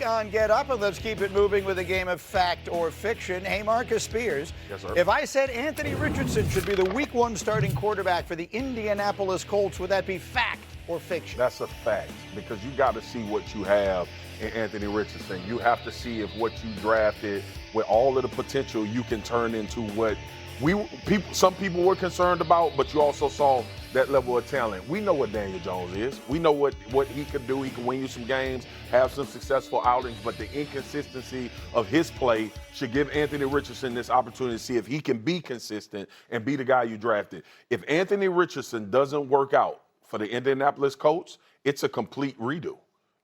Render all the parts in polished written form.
week on Get Up, and let's keep it moving with a game of fact or fiction. Hey, Marcus Spears. Yes, sir. If I said Anthony Richardson should be the Week 1 starting quarterback for the Indianapolis Colts, would that be fact or fiction? That's a fact, because you got to see what you have in Anthony Richardson. You have to see if what you drafted, with all of the potential, you can turn into what some people were concerned about, but you also saw that level of talent. We know what Daniel Jones is. We know what he could do. He can win you some games, have some successful outings, but the inconsistency of his play should give Anthony Richardson this opportunity to see if he can be consistent and be the guy you drafted. If Anthony Richardson doesn't work out for the Indianapolis Colts, it's a complete redo.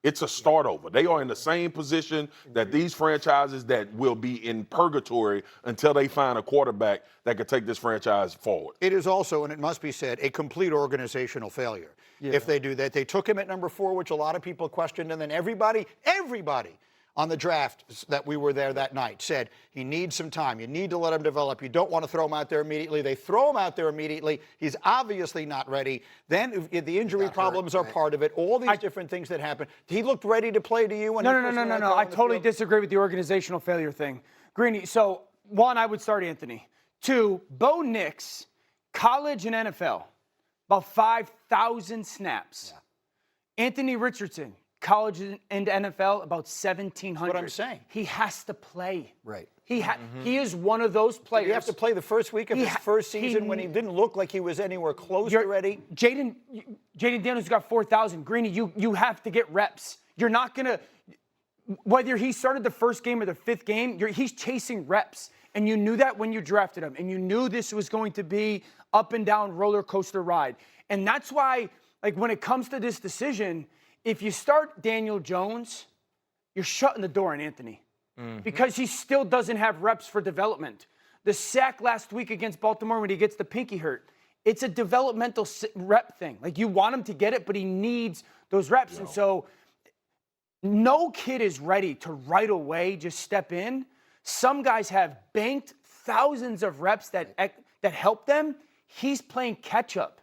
It's a start over. They are in the same position that these franchises that will be in purgatory until they find a quarterback that could take this franchise forward. It is also, and it must be said, a complete organizational failure if they do that. They took him at number 4, which a lot of people questioned, and then everybody on the draft that we were there that night said he needs some time. You need to let him develop. You don't want to throw him out there immediately. They throw him out there immediately. He's obviously not ready. Then the injury problems are part of it. All these different things that happen. He looked ready to play to you. When No. I totally disagree with the organizational failure thing. Greeny, so 1, I would start Anthony. 2, Bo Nix, college and NFL, about 5,000 snaps. Yeah. Anthony Richardson, college and NFL, about 1,700. What I'm saying. He has to play. Right. He is one of those players. Did he have to play the first week of his first season when he didn't look like he was anywhere close to ready? Jaden Daniels got 4,000. Greeny, you have to get reps. You're not going to, whether he started the first game or the 5th game, he's chasing reps. And you knew that when you drafted him. And you knew this was going to be up and down roller coaster ride. And that's why, like, when it comes to this decision, if you start Daniel Jones, you're shutting the door on Anthony because he still doesn't have reps for development. The sack last week against Baltimore when he gets the pinky hurt, it's a developmental rep thing. Like, you want him to get it, but he needs those reps. And so no kid is ready to right away just step in. Some guys have banked thousands of reps that help them. He's playing catch up.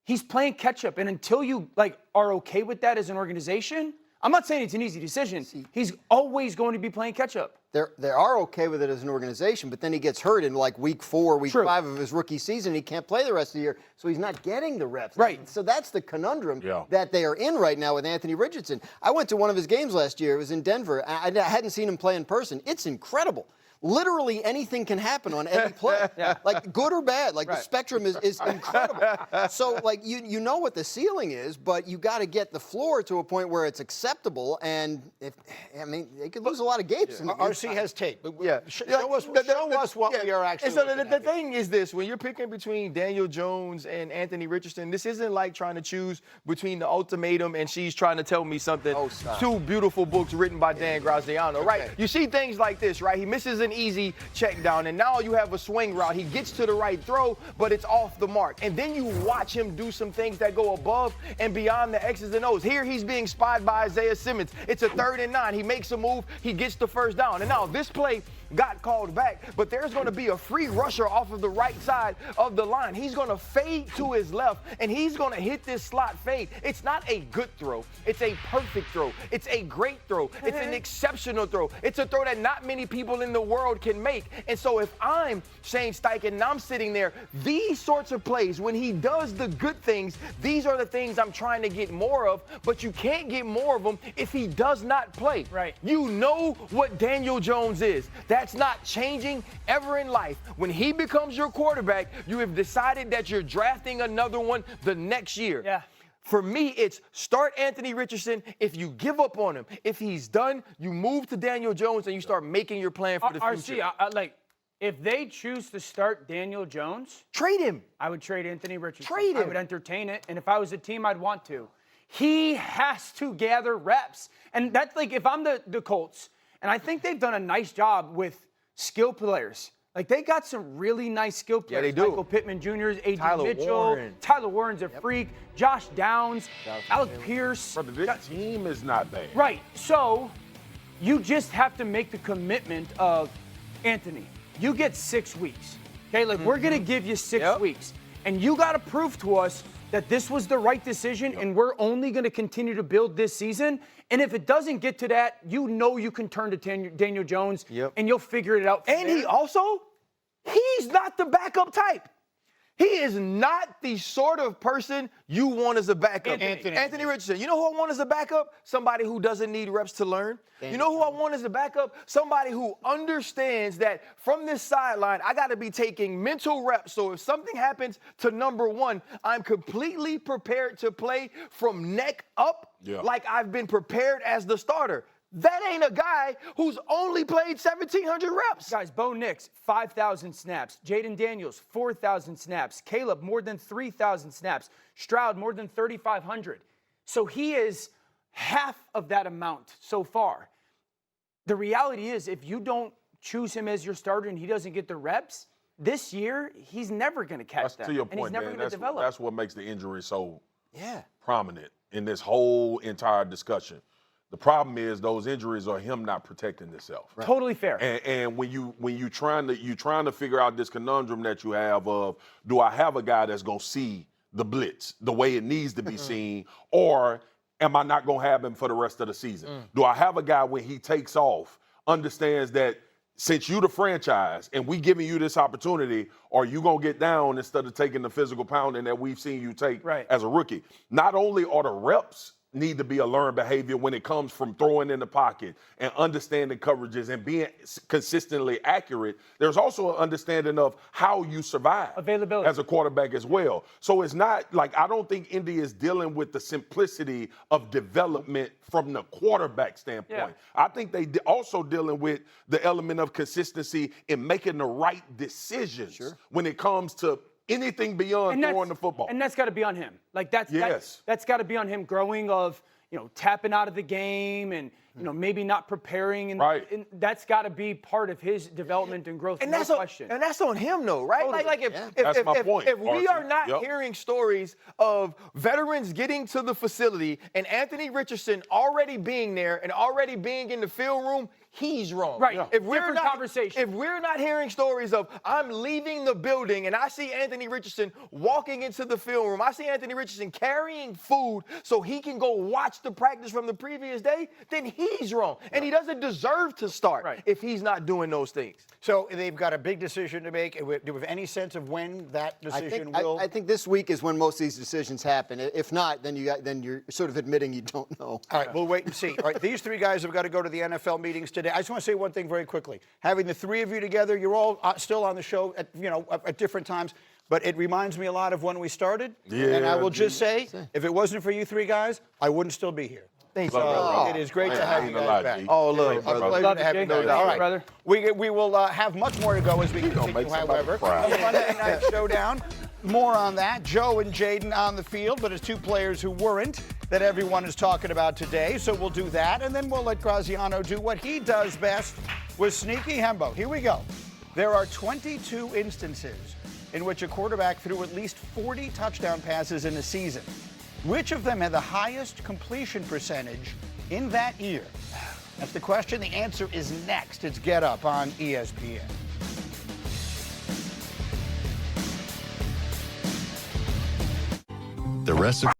He's playing catch up, and until you are okay with that as an organization, I'm not saying it's an easy decision. He's always going to be playing catch up. They are okay with it as an organization, but then he gets hurt in week 4, week 5 of his rookie season. He can't play the rest of the year, so he's not getting the reps. Right. So that's the conundrum that they are in right now with Anthony Richardson. I went to one of his games last year. It was in Denver. I hadn't seen him play in person. It's incredible. Literally anything can happen on any play, like good or bad. Like the spectrum is incredible. So you know what the ceiling is, but you got to get the floor to a point where it's acceptable. And they could lose a lot of games. RC has tape. Show us what we are actually. And so the thing is this: when you're picking between Daniel Jones and Anthony Richardson, this isn't like trying to choose between The Ultimatum and She's Trying to Tell Me Something. Oh, stop. 2 beautiful books written by Dan Graziano, right? You see things like this, right? He misses an easy check down, and now you have a swing route. He gets to the right throw, but it's off the mark. And then you watch him do some things that go above and beyond the X's and O's. Here he's being spied by Isaiah Simmons. It's a 3rd and 9. He makes a move. He gets the first down. And now this play got called back, but there's going to be a free rusher off of the right side of the line. He's going to fade to his left, and he's going to hit this slot fade. It's not a good throw. It's a perfect throw. It's a great throw. It's an exceptional throw. It's a throw that not many people in the world can make. And so if I'm Shane Steichen and I'm sitting there, these sorts of plays, when he does the good things, these are the things I'm trying to get more of, but you can't get more of them if he does not play. Right. You know what Daniel Jones is. That's not changing ever in life. When he becomes your quarterback, you have decided that you're drafting another one the next year. Yeah. For me, it's start Anthony Richardson. If you give up on him, if he's done, you move to Daniel Jones and you start making your plan for the future. RC, if they choose to start Daniel Jones, trade him. I would trade Anthony Richardson. Trade him. I would entertain it, and if I was a team, I'd want to. He has to gather reps, and that's if I'm the Colts, and I think they've done a nice job with skill players. They got some really nice skill players. Yeah, they do. Michael Pittman Jr., A.J. Tyler Mitchell. Warren. Tyler Warren's a freak. Josh Downs. Alec Pierce. Brother, this team is not bad. Right. So you just have to make the commitment of, Anthony, you get 6 weeks. Okay, we're going to give you 6 weeks. And you got to prove to us that this was the right decision and we're only going to continue to build this season. And if it doesn't get to that, you know you can turn to Daniel Jones and you'll figure it out. And he's not the backup type. He is not the sort of person you want as a backup. Anthony Richardson. You know who I want as a backup? Somebody who doesn't need reps to learn. You know who I want as a backup? Somebody who understands that from this sideline, I got to be taking mental reps. So if something happens to number one, I'm completely prepared to play from neck up like I've been prepared as the starter. That ain't a guy who's only played 1,700 reps. Guys, Bo Nix, 5,000 snaps. Jaden Daniels, 4,000 snaps. Caleb, more than 3,000 snaps. Stroud, more than 3,500. So he is half of that amount so far. The reality is, if you don't choose him as your starter and he doesn't get the reps, this year, he's never going to catch that. To your and point, he's never man, going to develop. That's what makes the injury so prominent in this whole entire discussion. The problem is those injuries are him not protecting himself. Right. Totally fair. And when you trying to figure out this conundrum that you have of, do I have a guy that's gonna see the blitz the way it needs to be seen, or am I not gonna have him for the rest of the season? Do I have a guy when he takes off understands that since you the franchise and we giving you this opportunity, are you gonna get down instead of taking the physical pounding that we've seen you take as a rookie? Not only are the reps need to be a learned behavior when it comes from throwing in the pocket and understanding coverages and being consistently accurate, there's also an understanding of how you survive availability as a quarterback as well. So it's not like, I don't think Indy is dealing with the simplicity of development from the quarterback standpoint. I think they also dealing with the element of consistency in making the right decisions when it comes to anything beyond throwing the football. And that's got to be on him. Like that's got to be on him growing of, tapping out of the game and, maybe not preparing. And that's got to be part of his development and growth. And no question. And that's on him, though, right? Totally. Like if we are not hearing stories of veterans getting to the facility and Anthony Richardson already being there and already being in the film room, he's wrong. Right. If we're conversation. If we're not hearing stories of I'm leaving the building and I see Anthony Richardson walking into the film room, I see Anthony Richardson carrying food so he can go watch the practice from the previous day, then he's wrong. And he doesn't deserve to start if he's not doing those things. So they've got a big decision to make. Do we have any sense of when that decision will? I think this week is when most of these decisions happen. If not, then you're sort of admitting you don't know. All right, we'll wait and see. All right, these three guys have got to go to the NFL meetings today. I just want to say one thing very quickly. Having the three of you together, you're all still on the show at different times, but it reminds me a lot of when we started. And I will just say, if it wasn't for you three guys, I wouldn't still be here. Thanks, It is great to have you guys back. Oh, look, Pleasure to have you guys back. All right, brother. We will have much more to go as we continue, however. The Monday Night Showdown. More on that. Joe and Jaden on the field, but it's two players who weren't that everyone is talking about today. So we'll do that, and then we'll let Graziano do what he does best with Sneaky Hembo. Here we go. There are 22 instances in which a quarterback threw at least 40 touchdown passes in a season. Which of them had the highest completion percentage in that year? That's the question. The answer is next. It's Get Up on ESPN. The rest of